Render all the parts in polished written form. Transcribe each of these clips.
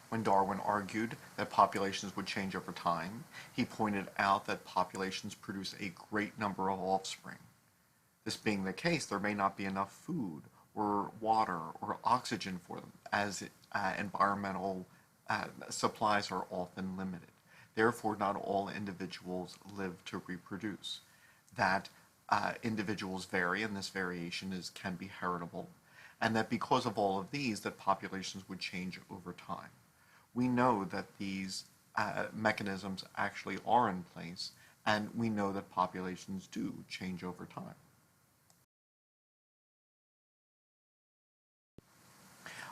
When Darwin argued that populations would change over time, he pointed out that populations produce a great number of offspring. This being the case, there may not be enough food or water or oxygen for them, as environmental supplies are often limited. Therefore, not all individuals live to reproduce. That individuals vary, and this variation can be heritable, and that because of all of these, that populations would change over time. We know that these mechanisms actually are in place, and we know that populations do change over time.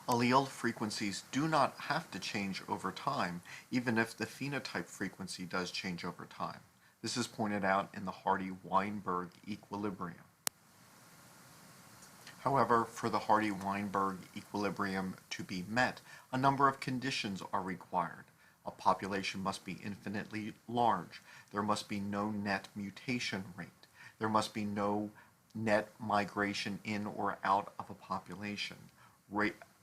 Allele frequencies do not have to change over time, even if the phenotype frequency does change over time. This is pointed out in the Hardy-Weinberg Equilibrium. However, for the Hardy-Weinberg equilibrium to be met, a number of conditions are required. A population must be infinitely large. There must be no net mutation rate. There must be no net migration in or out of a population.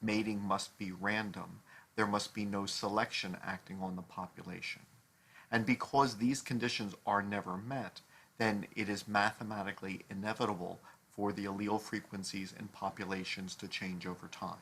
Mating must be random. There must be no selection acting on the population. And because these conditions are never met, then it is mathematically inevitable for the allele frequencies in populations to change over time.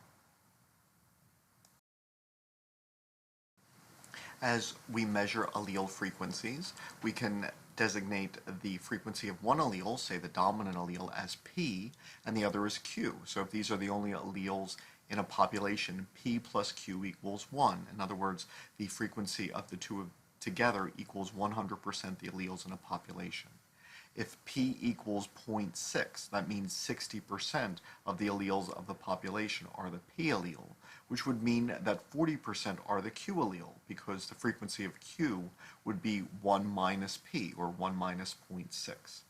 As we measure allele frequencies, we can designate the frequency of one allele, say the dominant allele, as P, and the other as Q. So if these are the only alleles in a population, P plus Q equals 1. In other words, the frequency of the two together equals 100% the alleles in a population. If P equals 0.6, that means 60% of the alleles of the population are the P allele, which would mean that 40% are the Q allele, because the frequency of Q would be 1 minus P, or 1 minus 0.6.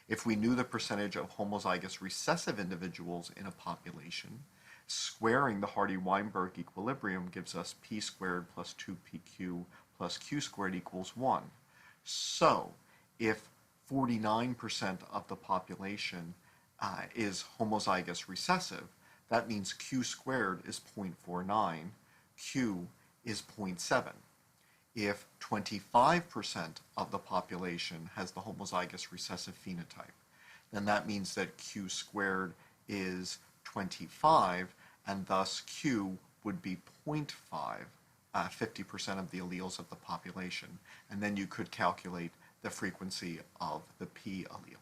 If we knew the percentage of homozygous recessive individuals in a population, squaring the Hardy-Weinberg equilibrium gives us P squared plus 2PQ plus Q squared equals 1. So, if 49% of the population is homozygous recessive, that means Q squared is 0.49, Q is 0.7. If 25% of the population has the homozygous recessive phenotype, then that means that Q squared is 25, and thus Q would be 0.5, 50% of the alleles of the population, and then you could calculate the frequency of the P allele.